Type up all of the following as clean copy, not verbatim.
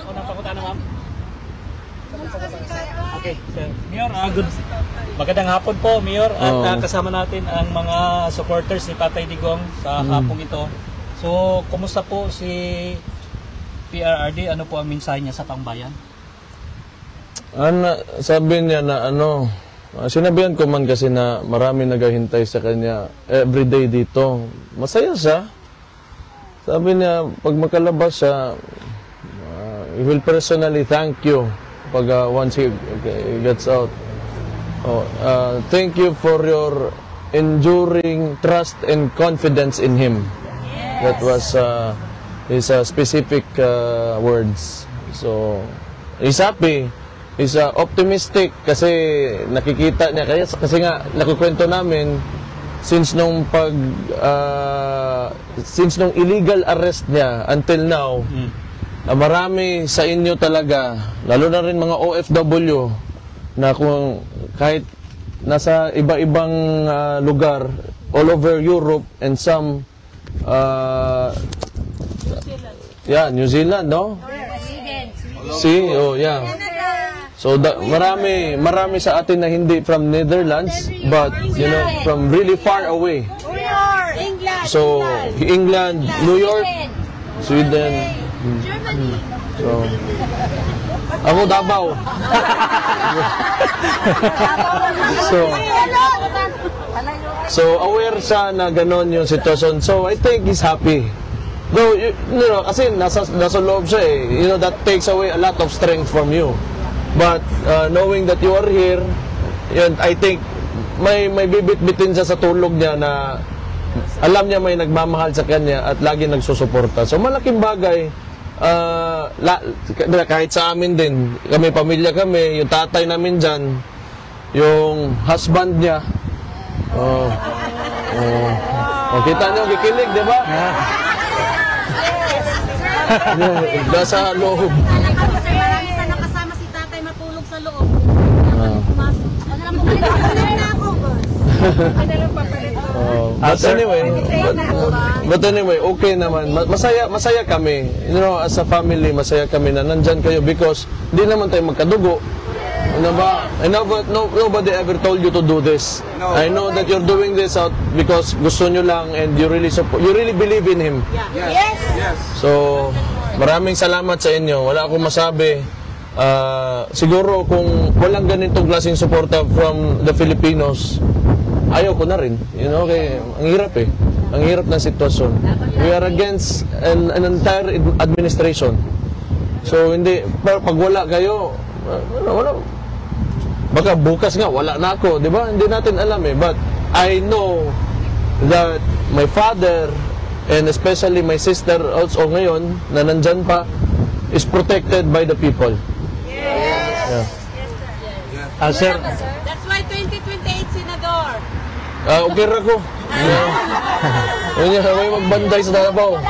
Unang pakutan na, ma'am. Okay, sir. Mayor, good. Magandang hapon po, Mayor. At kasama natin ang mga supporters ni Tatay Digong sa hapong ito. So, kumusta po si PRRD? Ano po ang mensahe niya sa pangbayan? Sabi niya na sinabihan ko man kasi na marami naghahintay sa kanya everyday dito. Masaya siya. Sabi niya, pag makalabas siya, he will personally thank you pag once he gets out. Thank you for your enduring trust and confidence in him. Yes. That was his specific words. So, he's happy. He's optimistic kasi nakikita niya. Kasi nga, nakukwento namin, since nung illegal arrest niya until now, marami sa inyo talaga, lalo na rin mga OFW, na kung kahit nasa iba-ibang lugar, all over Europe and some, New Zealand, no? Yeah. So marami sa atin na hindi from Netherlands, but from really far away. So England, New York, Sweden, Germany. So ako Davao. So aware siya na ganon yung sitwasyon. So I think he's happy. Though kasi nasa loob siya eh. That takes away a lot of strength from you. But knowing that you are here, I think may bibit-bitin siya sa tulog niya na alam niya may nagmamahal sa kanya at lagi nagsusuporta. So malaking bagay, kahit sa amin din, pamilya kami, yung tatay namin dyan, yung husband niya. Kita niyo, kikilig, di ba? Nasa loob. But anyway, okay naman. Masaya kami. As a family, masaya kami na nandyan kayo because di naman tayo magkadugo. Nobody ever told you to do this. I know that you're doing this out because gusto nyo lang and you really believe in him. Yes. So, maraming salamat sa inyo. Wala akong masabi. Siguro kung walang ganitong klaseng suporta from the Filipinos, ayaw ko na rin. Ang hirap eh. Ang hirap ng sitwasyon. We are against an entire administration. So, pag wala kayo, wala. Baka bukas nga, wala na ako. Di ba? Hindi natin alam eh. But I know that my father and especially my sister also ngayon, na nandyan pa, is protected by the people. Yes. Yes, sir. That's why 2028 senador. Okay ra ko. May magbanday sa Davao.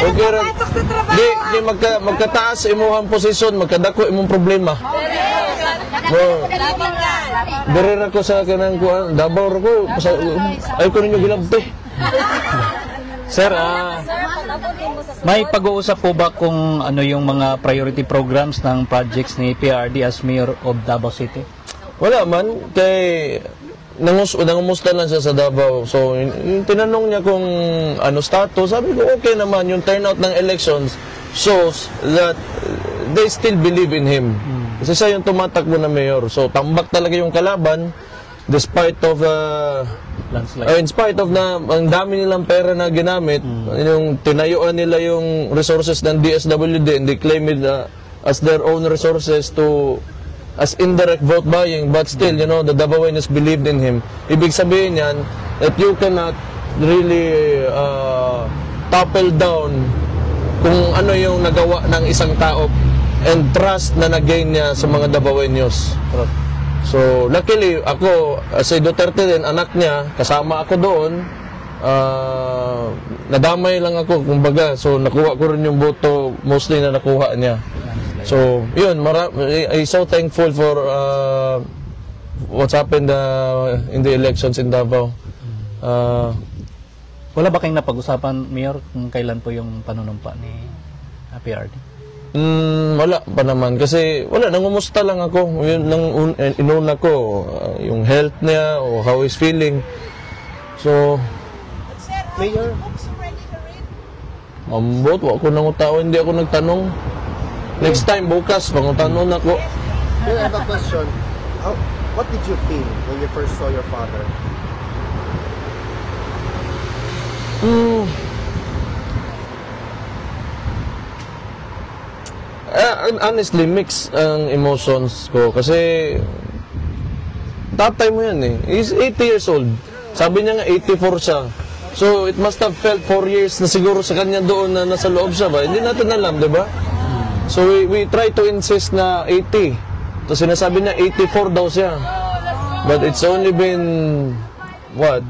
Okay ra. Di magkataas imuhang posisyon, magkadako imong problema. Dire ra ko sa kanang kuan, Davao ra ko. Ay ko ninyo gilabte. Sir, may pag-uusap po ba kung ano yung mga priority programs ng projects ni PRD as Mayor of Davao City? Wala man, kay nangumusta lang siya sa Davao. So, yung tinanong niya kung ano status, sabi ko okay naman, yung turnout ng elections shows that they still believe in him. Kasi siya yung tumatakbo na mayor. So, tambak talaga yung kalaban despite of in spite of na ang dami nilang pera na ginamit, yung tinayuan nila yung resources ng DSWD and they claim it as their own resources as indirect vote buying, but still, the Davaoenos believed in him. Ibig sabihin yan, that you cannot really topple down kung ano yung nagawa ng isang tao and trust na nag-gain niya sa mga Davaoenos. So, luckily, ako, si Duterte din, anak niya, kasama ako doon, nadamay lang ako, kumbaga, so nakuha ko rin yung boto, mostly na nakuha niya. So, yun, I'm so thankful for what's happened in the elections in Davao. Wala ba kayong napag-usapan, Mayor, kung kailan po yung panunumpa ni PRD? Wala pa naman. Kasi, wala, nangumusta lang ako. Yun, inuna ko, yung health niya, o how he's feeling. So, Mayor, ambot, wala ko nang tao, hindi ako nagtanong. Next time, bukas, pangutanong ako. Mayor, I have a question. What did you feel when you first saw your father? Honestly, mix ang emotions ko. Kasi, tatay mo yan eh. He's 80 years old. Sabi niya nga, 84 siya. So, it must have felt 4 years na siguro sa kanya doon na nasa loob siya ba? Hindi natin alam, di ba? So, we try to insist na 80. So, sinasabi niya, 84 daw siya. But it's only been, what?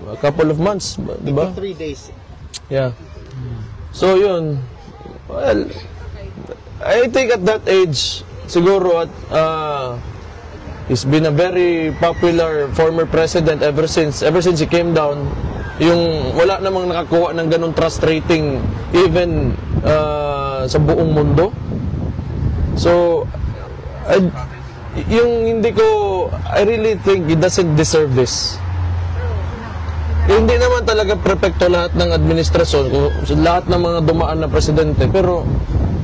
A couple of months, di ba? 3 days. Yeah. So, yun. Well, I think at that age, siguro at he's been a very popular former president ever since he came down. Yung wala namang nakakuha ng ganung trust rating even sa buong mundo. So yung hindi ko, I really think he doesn't deserve this. Hindi naman talaga perfecto lahat ng administrasyon, lahat ng mga dumaan na presidente, pero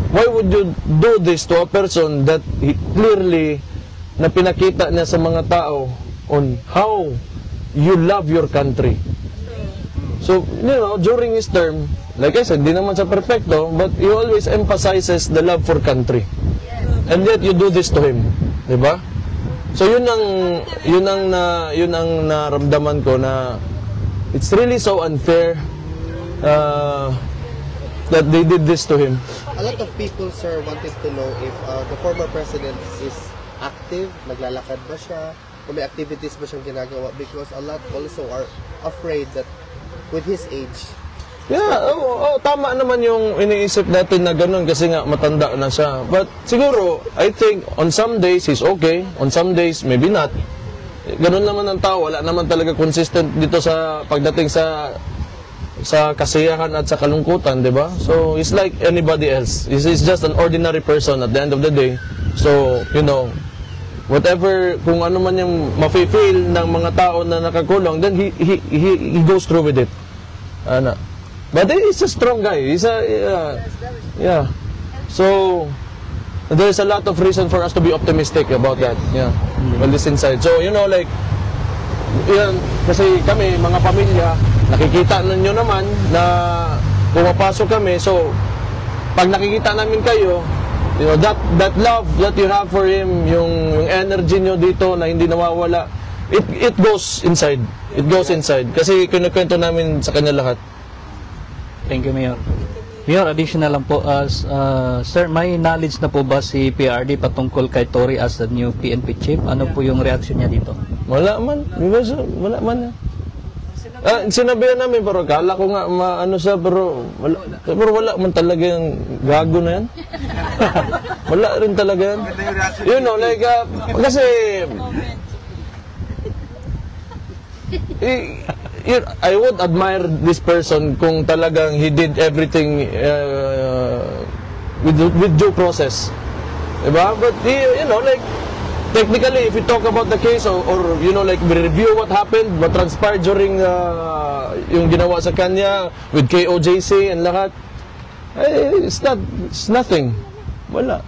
why would you do this to a person that he clearly na pinakita niya sa mga tao on how you love your country? So, you know, during his term, like I said, di naman siya perfecto, but he always emphasizes the love for country. And yet you do this to him, di ba? So yun ang naramdaman ko na it's really so unfair that they did this to him. A lot of people, sir, wanted to know if the former president is active, naglalakad ba siya, o may activities ba siyang ginagawa, because a lot also are afraid that with his age. Yeah, tama naman yung iniisip natin na ganun kasi nga matanda na siya. But siguro, I think on some days he's okay, on some days maybe not. Ganun naman ang tao, wala naman talaga consistent dito sa pagdating sa kasiyahan at sa kalungkutan, di ba? So, he's like anybody else. He's just an ordinary person at the end of the day. So, you know, whatever, kung ano man yung mafe-feel ng mga tao na nakakulong, then he goes through with it. But he's a strong guy. He's yeah. So, there's a lot of reason for us to be optimistic about that. Yeah. Well, this inside. So, you know, like, yan, kasi kami, mga pamilya, nakikita ninyo naman na pumapasok kami. So, pag nakikita namin kayo, you know, that love that you have for him, yung energy nyo dito na hindi nawawala, it goes inside. It goes inside. Kasi kinukwento namin sa kanya lahat. Thank you, Mayor. Mayor, additional lang po, sir, may knowledge na po ba si PRD patungkol kay Tory as the new PNP chief? Ano po yung reaction niya dito? Wala man. Wala man. Sinabihan namin, pero kala ko nga maano siya, pero wala man talaga yung gago na yan. Wala rin talaga yan. You know, like, kasi I would admire this person kung talagang he did everything with due process. Diba? But, you know, like, technically, if you talk about the case or you know, like, review what happened, what transpired during yung ginawa sa kanya with KOJC and lahat, it's nothing. Wala.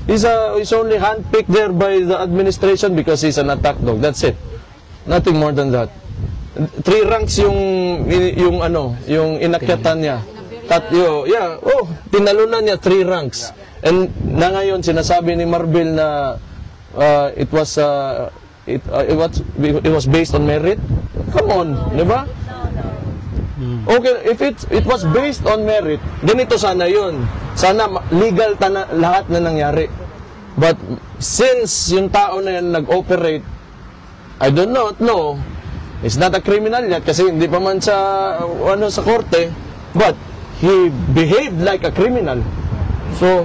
He's only handpicked there by the administration because he's an attack dog. That's it. Nothing more than that. 3 ranks yung inakyatan niya. Tinalunan niya 3 ranks. And na ngayon sinasabi ni Marbil na it was based on merit. Come on, di ba? Okay, if it was based on merit, ganito sana yun. Sana legal lahat na nangyari. But since yung tao na yan nag-operate, I do not know. It's not a criminal yet kasi hindi pa man sa sa korte, but he behaved like a criminal. So,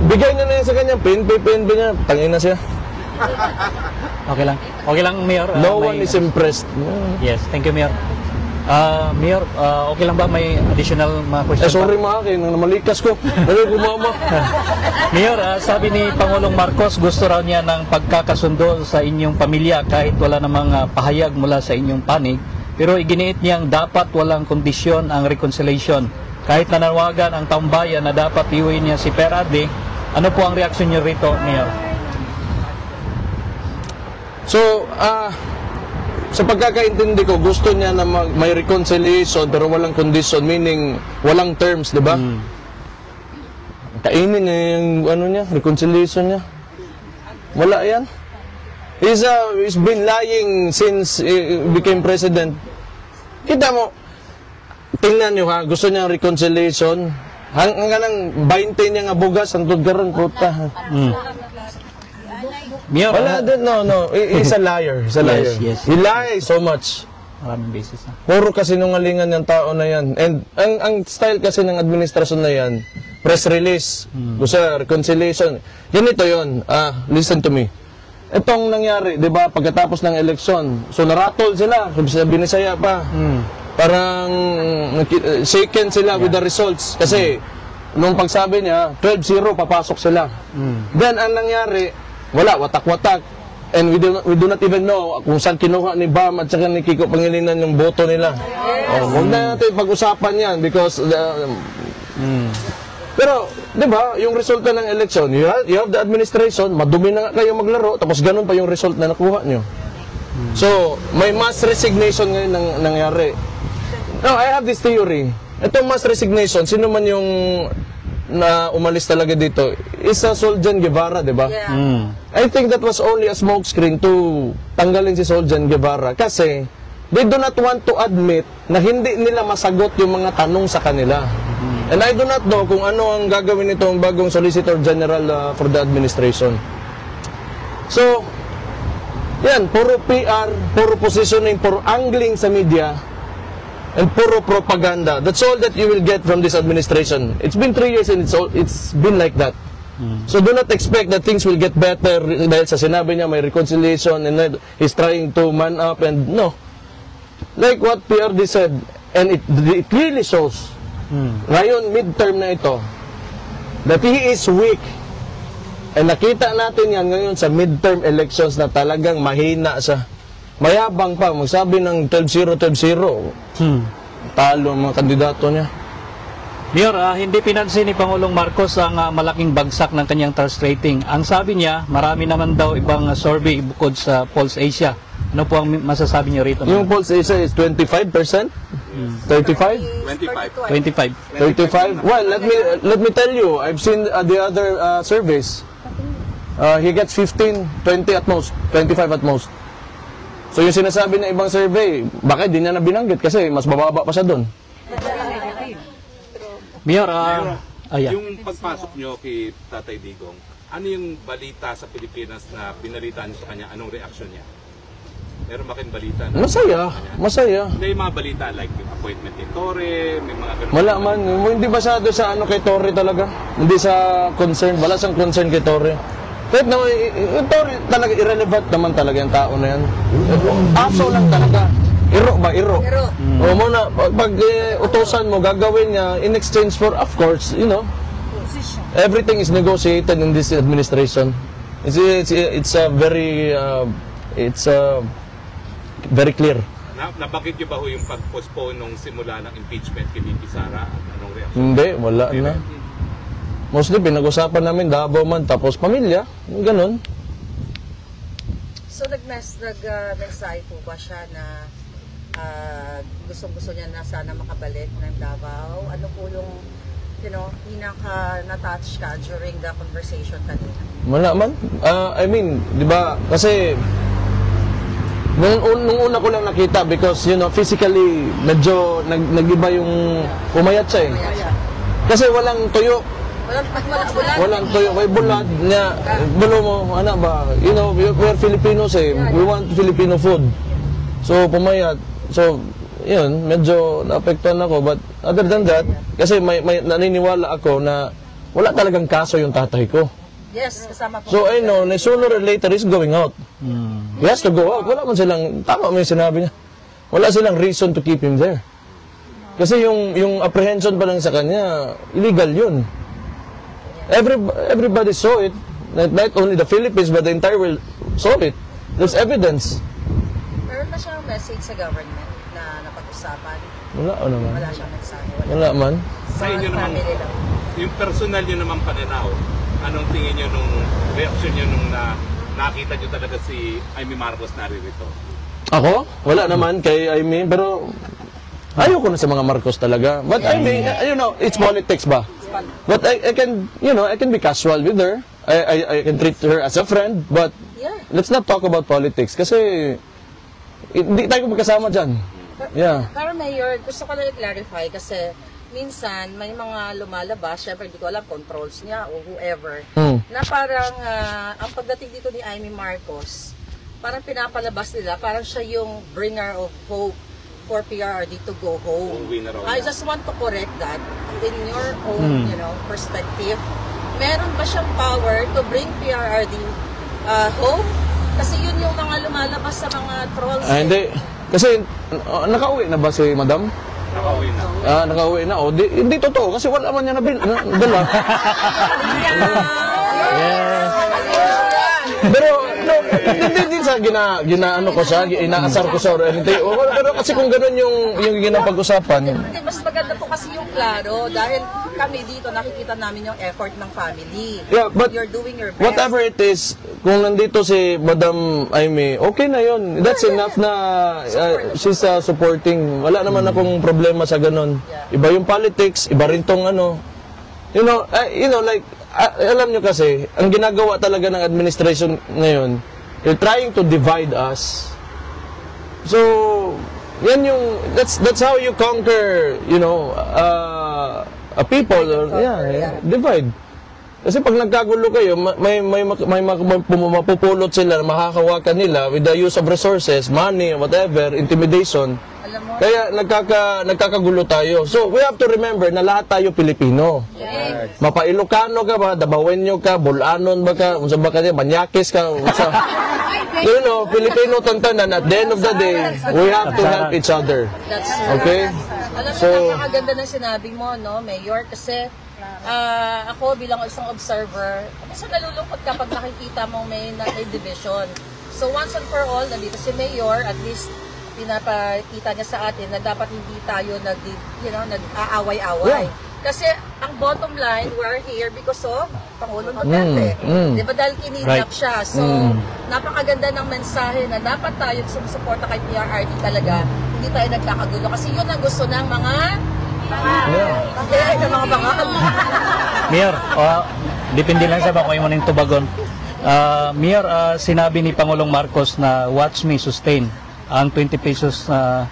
bigay na yan sa kanya, PNP niya, tangin na siya. Okay lang. Okay lang, Mayor. No one is impressed. Yes, thank you, Mayor. Mayor, okay lang ba may additional mga question? Sorry mga akin, namalikas ko. Ano gumama? Mayor, sabi ni Pangulong Marcos, gusto raw niya ng pagkakasundo sa inyong pamilya kahit wala namang pahayag mula sa inyong panig. Pero iginiit niyang dapat walang kondisyon ang reconciliation. Kahit nanawagan ang taong bayan na dapat iuwi niya si Perade, ano po ang reaksyon niyo rito, Mayor? So, sa pagkakaintindi ko, gusto niya na may reconciliation pero walang condition, meaning walang terms, di ba? Kainin niya yung ano niya, reconciliation niya. Wala yan. He's been lying since he became president. Kita mo, tingnan niyo ha, gusto niya reconciliation. Hanggang 20 niya nga bugas, ang tudgaran, puta. Mayor, Wala din, no. He's a liar. He's a liar. Yes. He lies so much. maraming beses na. Puro kasinungalingan yung tao na yan. And ang style kasi ng administrasyon na yan, press release, gusto reconciliation. Yan ito yun. Listen to me. Itong nangyari, di ba, pagkatapos ng eleksyon, so naratol sila, binisaya pa. Parang shaken sila with the results. Kasi, nung pagsabi niya, 12-0, papasok sila. Then, ang nangyari, wala, watak-watak. And we do not even know kung saan kinuha ni Bam at saka ni Kiko Pangilinan yung boto nila. Huwag na natin pag-usapan yan because pero, di ba, yung resulta ng election, you have the administration, madumi na nga kayo maglaro, tapos ganun pa yung result na nakuha nyo. So, may mass resignation ngayon nangyari. Now, I have this theory. Itong mass resignation, sino man yung na umalis talaga dito, is Soljan Guevara, di ba? I think that was only a smokescreen to tanggalin si Soljan Guevara kasi they do not want to admit na hindi nila masagot yung mga tanong sa kanila. And I do not know kung ano ang gagawin nitong bagong Solicitor General for the administration. So, yan, puro PR, puro positioning, puro angling sa media, and puro propaganda. That's all that you will get from this administration. It's been 3 years and it's been like that. So do not expect that things will get better dahil sa sinabi niya may reconciliation and then he's trying to man up and no. Like what PRD said, and it clearly shows ngayon midterm na ito that he is weak. And nakita natin yan ngayon sa midterm elections na talagang mahina siya. Mayabang pa, magsabi ng 12-0, 12-0. Talo ang mga kandidato niya. Mayor, hindi pinansin ni Pangulong Marcos ang malaking bagsak ng kanyang trust rating. Ang sabi niya, marami naman daw ibang survey bukod sa Pulse Asia. Ano po ang masasabi niyo rito? Yung Pulse Asia is 25%? 35? 25. 35? Well, let me tell you, I've seen the other surveys. He gets 15, 20 at most, 25 at most. So yung sinasabi ng ibang survey, bakit di niya na binanggit kasi mas bababa pa siya doon. Mayor, yung pagpasok nyo kay Tatay Digong, ano yung balita sa Pilipinas na binalita niyo sa kanya? Anong reaksyon niya? Meron ba kayong balita? Masaya. Hindi yung mga balita like yung appointment ni Torre, may mga ganun. Wala man, hindi masyado sa ano kay Torre talaga. Hindi sa concern, wala siyang concern kay Torre. Kahit na, Torre talaga, irrelevant naman talaga yung tao na yan. Aso lang talaga. Iro ba? Iro. O muna, pag utosan mo, gagawin niya in exchange for, of course, you know, everything is negotiated in this administration. It's very clear. Nabakit niyo ba ho yung pag-postpone nung simula ng impeachment kay VP Sara? Anong reaksyon? Hindi, wala na. Mostly, pinag-usapan namin Davao man, tapos pamilya, ganun. So, nag-mensahe po ba siya na gusto niya na sana makabalik ng Davao? Ano po yung, pinaka-natouch ka during the conversation kanina? Wala man. I mean, di ba, kasi nung una ko lang nakita because, physically, medyo nag-iba yung umayat siya eh. Kasi walang tuyo. Walang tuyo. May bulad niya. Bulo mo, anak ba? We're Filipinos eh. We want Filipino food. So, pumayat. So, yun, medyo naapektuhan ako. But other than that, kasi may naniniwala ako na wala talagang kaso yung tatay ko. Yes, kasama po. So, I know, na sooner or later, he's going out. He has to go out. Wala man silang, tama mo yung sinabi niya. wala silang reason to keep him there. Kasi yung apprehension pa lang sa kanya, illegal yun. Everybody saw it. Not only the Philippines, but the entire world saw it. There's evidence. Meron na siyang message sa government na napag-usapan. Wala naman. Wala siyang nagsabi. Wala man. Sa inyo naman, family lang. yung personal nyo naman pananaw, anong tingin nyo nung reaction nyo nung nakita nyo talaga si Amy Marcos naririto? Ako? Wala naman kay Amy, pero ayoko na sa mga Marcos talaga. But I mean, you know, it's politics ba? But I can, you know, I can be casual with her. I can treat her as a friend, but Yeah. let's not talk about politics kasi hindi tayo magkasama dyan. Yeah. Pero Mayor, gusto ko lang i-clarify kasi minsan may mga lumalabas, syempre hindi ko alam, controls niya o whoever, na parang ang pagdating dito ni Amy Marcos, parang pinapalabas nila, parang siya yung bringer of hope for PRRD to go home. Uwi na raw I niya. just want to correct that in your own, you know, perspective. Meron ba siyang power to bring PRRD home? Kasi yun yung mga lumalabas sa mga trolls. Hindi. Kasi nakauwi na ba si Madam? Nakauwi na. Nakauwi na. O, hindi totoo kasi wala man niya dala. Pero no, hindi sa ginaano ko siya, inaasar ko siya or anything. Pero kasi kung gano'n yung ginapag-usapan. Hindi, mas maganda po kasi yung klaro dahil kami dito nakikita namin yung effort ng family. Yeah, but You're doing your best. whatever it is, kung nandito si Madam Amy, okay na yun. That's enough na she's supporting. Wala naman akong problema sa ganun. Iba yung politics, iba rin tong ano. You know, like, alam nyo kasi, ang ginagawa talaga ng administration ngayon, they're trying to divide us. So, yan yung, that's how you conquer, you know, a people, divide. Kasi pag nagkagulo kayo, may mapupulot sila na makakawakan nila with the use of resources, money, whatever, intimidation. Alam mo, Kaya nagkakagulo tayo. So, we have to remember na lahat tayo Pilipino. Mapa-Ilocano ka ba, Dabawenyo ka, Bulanon ba ka, unsa ba ka, Banyakis ka, unsa. You know, Filipino tantanan, at the end of the day, we have to help each other. that's Okay? Alam mo, So- napakaganda ng sinabi mo, no, Mayor, kasi ako bilang isang observer, kasi nalulungkot kapag nakikita mong may division. So once and for all, nandito si Mayor, at least pinapakita niya sa atin na dapat hindi tayo nag-aaway-away. Kasi ang bottom line, we're here because of Pangulong Duterte. Di ba dahil kinidnap siya? So, napakaganda ng mensahe na dapat tayo sumusuporta kay PRRD talaga. Hindi tayo nagkakagulo. Kasi yun ang gusto ng mga bangal. Mayor, depende lang sa ba kung mo ng tubagon. Mayor, sinabi ni Pangulong Marcos na watch me sustain ang 20 pesos na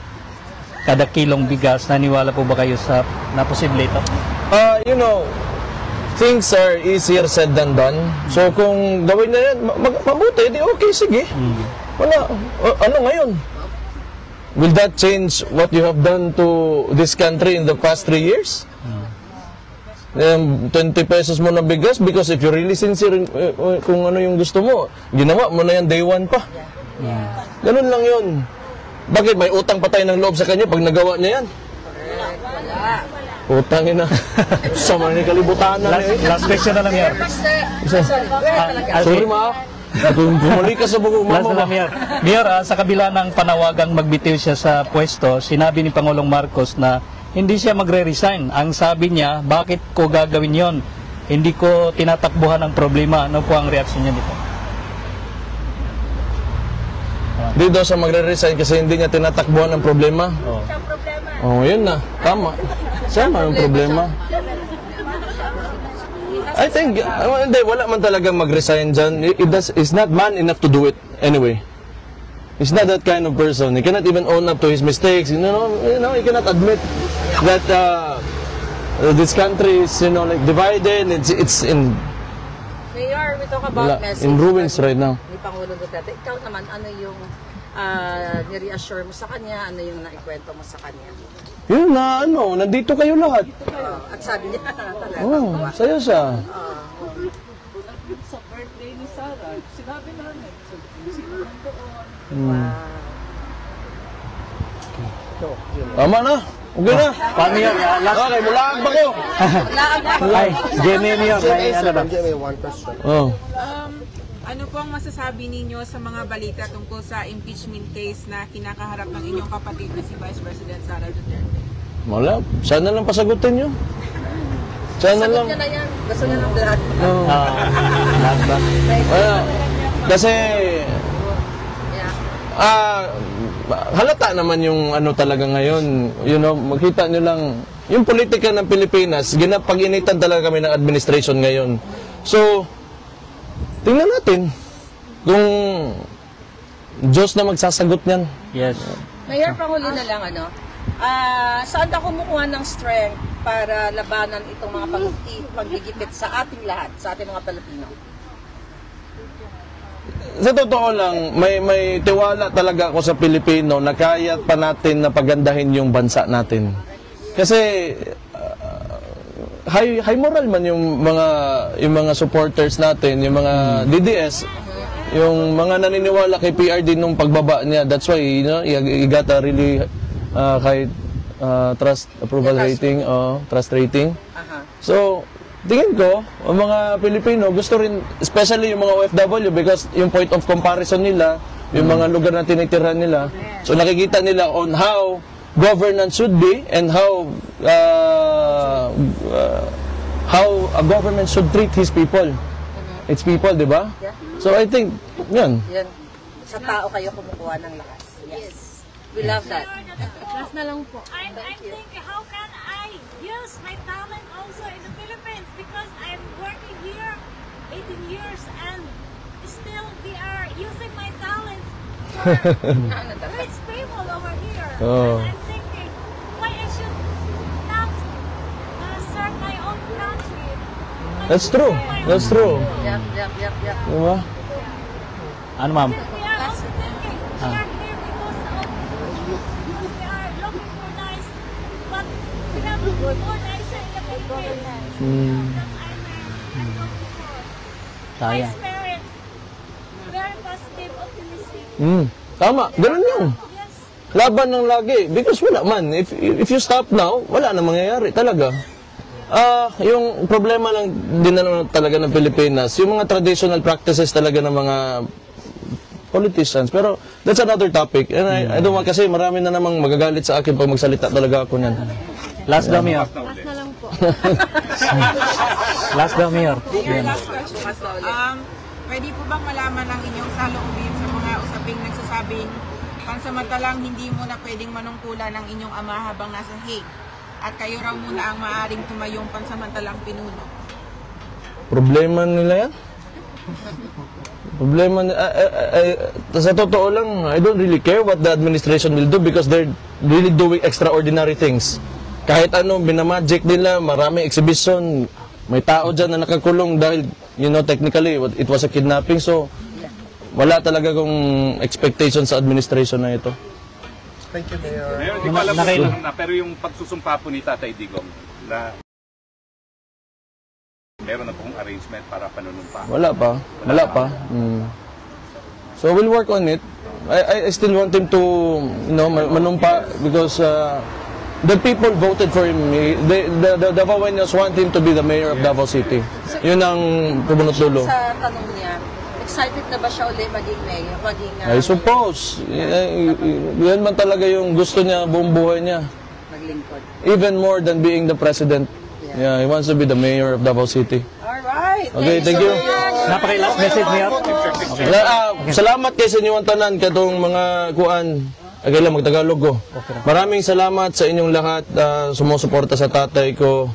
kada kilong bigas. Naniwala po ba kayo na posible ito? You know, things are easier said than done. So kung gawin na yan, mabuti, di okay, sige. Wala, ano ngayon? Will that change what you have done to this country in the past 3 years? 20 pesos mo na bigas because if you're really sincere kung ano yung gusto mo, ginawa mo na yan day one pa. Ganun lang yun. Bakit may utang pa tayo ng loob sa kanya pag nagawa niya yan? Utangin na. Sama ni kalibutan na. Last question na lang, Mayor. Sorry ma. Kung bumalik ka sa buong Last mama na lang, ma. Mayor. Mayor, sa kabila ng panawagang magbitiw siya sa pwesto, sinabi ni Pangulong Marcos na hindi siya magre-resign. Ang sabi niya, bakit ko gagawin yon? Hindi ko tinatakbuhan ang problema. Ano po ang reaksyon niya dito? Di daw siya magre-resign kasi hindi niya tinatakbuhan ang problema. Oh, yun na. Tama. Sama yung problema. I think, hindi, wala man talagang mag-resign dyan. He's not man enough to do it anyway. He's not that kind of person. He cannot even own up to his mistakes. You know, he cannot admit that this country is, like divided. It's in Mayor, we talk about message. in ruins right now. Ni Pangulong Duterte. Ikaw naman, ano yung ni-reassure mo sa kanya? Ano yung naikwento mo sa kanya? Yun na, nandito kayo lahat. At sabi niya, talaga. Oh, saya siya. Sa birthday ni Sarah, sinabi namin, sino man doon. Tama na. Okay na. Mayor, last. Okay, mulaan ba ko? Ay, Jimmy, Mayor. Ay, ano ba? May one question. Oh. Ano po ang masasabi ninyo sa mga balita tungkol sa impeachment case na kinakaharap ng inyong kapatid na si Vice President Sara Duterte? Wala. Sana lang pasagutin nyo. Sana lang. Sagot niya na yan. Gusto niya ng lahat. Oh. Last ba? Wala. Kasi, Yeah. halata naman yung ano talaga ngayon. You know, makita nyo lang, yung politika ng Pilipinas, ginapag-initan talaga kami ng administration ngayon. So, tingnan natin kung Diyos na magsasagot niyan. Yes. Mayor, panghuli na lang, saan ka kumukuha ng strength para labanan itong mga paggigipit sa ating lahat, sa ating mga Pilipino? Sa totoo lang, may tiwala talaga ako sa Pilipino na kaya pa natin na pagandahin yung bansa natin. Kasi high moral man yung mga supporters natin, yung mga DDS, yung mga naniniwala kay PRD nung pagbaba niya. That's why, you know, he got a really high trust approval rating, trust rating. So, tingin ko, ang mga Pilipino gusto rin, especially yung mga OFW, because yung point of comparison nila, yung mga lugar na tinitirahan nila, so nakikita nila on how governance should be and how a government should treat his people. Its people, di ba? Yeah. So I think, yan. Yan. Sa tao kayo kumukuha ng lakas. Yes. We love that. Last na lang po. I'm thinking, how can I use my talent also in the Philippines? Because I'm working here 18 years and still we are using my talent for rich people over here. Oh. And I'm thinking, why I should not serve my own country? That's true. That's true. Yep. Diba? Ano, ma'am? We are also thinking, we are here because we are looking for nice, but we have more nicer in the Philippines. That's I'm looking for. My Sayang. spirit, very positive, optimistic. Tama. Ganun yun. Yes. Laban ng lagi. Because wala man. If you stop now, wala na mangyayari talaga. Yung problema lang din na talaga ng Pilipinas, yung mga traditional practices talaga ng mga politicians. Pero that's another topic. And I don't want, kasi marami na namang magagalit sa akin pag magsalita talaga ako niyan. Last daw, Mayor. Last na lang po. Last daw, Mayor. Mayor, last question. Pwede po bang malaman ang inyong saloobin sa mga usaping nagsasabing pansamantalang hindi mo na pwedeng manungkulan ang inyong ama habang nasa Hague at kayo raw muna ang maaaring tumayong pansamantalang pinuno? Problema nila yan? Problema sa totoo lang, I don't really care what the administration will do because they're really doing extraordinary things. Kahit ano, binamagic nila, maraming exhibition, may tao dyan na nakakulong dahil, you know, technically, it was a kidnapping. So, wala talaga kong expectation sa administration na ito. Thank you, Mayor. Mayor, di ko alam kung na, pero yung pagsusumpa po ni Tatay Digong na meron na pong arrangement para panunumpa. Wala pa. So we'll work on it. I still want him to, you know, manumpa because the people voted for him. The Davaoenos want him to be the mayor of Davao City. Yun ang pumunot dulo. Sa tanong niya, excited na ba siya ulit maging mayor? I suppose. Yan man talaga yung gusto niya buong buhay niya. Maglingkod. Even more than being the president. Yeah, he wants to be the mayor of Davao City. Alright. Okay, thank you. Napaka-last message, Mayor. Salamat kay sa inyong tanan katong mga kuan. Agay lang magtagalog ko. Maraming salamat sa inyong lahat sumusuporta sa tatay ko.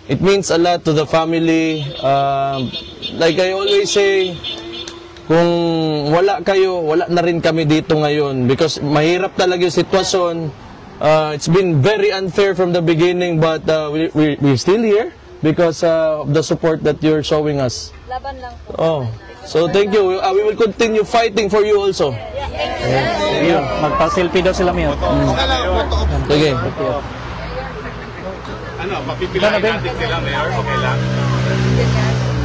It means a lot to the family. Like I always say, kung wala kayo, wala na rin kami dito ngayon because mahirap talaga yung sitwasyon. It's been very unfair from the beginning, but we're still here because of the support that you're showing us. Laban lang po. Oh, so thank you. We will continue fighting for you also. Mayor, magpa-selfie daw sila, Mayor. Sige. Ano, mapipilahin natin sila, Mayor? Okay lang?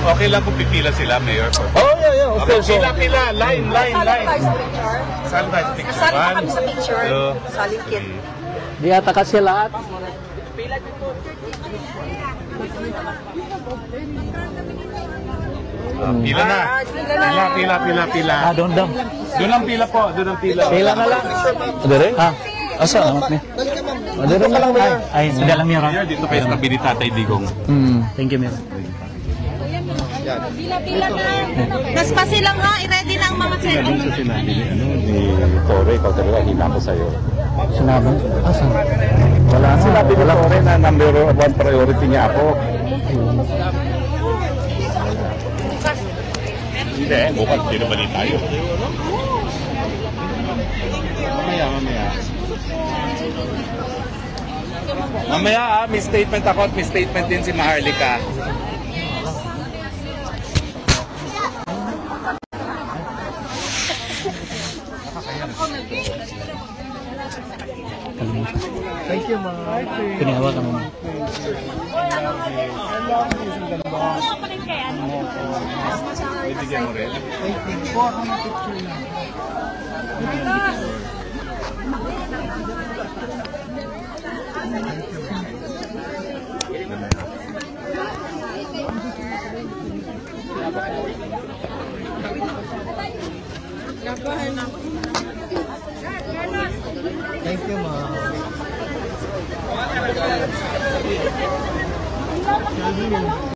Okay lang kung pipila sila, Mayor? Oh, yeah, of course. So, Pila, line. Kasali tayo sa picture. Saan tayo sa picture? Kasali pa kami sa picture. Two, Saling kit. Di ata kasi lahat. Pila na. Pila. Doon daw. Doon ang pila po, doon ang pila. Pila na lang. Adere? Asa? Adere na lang Mayor. Ay, sadya lang Mayor. Mayor, dito kayo sa tabi ni Tatay Digong. Thank you, Mayor. Pila-pila na. Naspasi lang ha, i-ready na ang mga setup. Sinabi ni Torre, ikaw talaga hina ko sa'yo. Sinabi? Asa? Wala, sinabi ni Torre na number one priority niya ako. Hindi, bukas pinabali tayo. Mamaya may statement ako at may statement din si Maharlika. Thank you, ma'am. Pinahawakan mo. Bibigyan mo rin. Thank you, ma'am.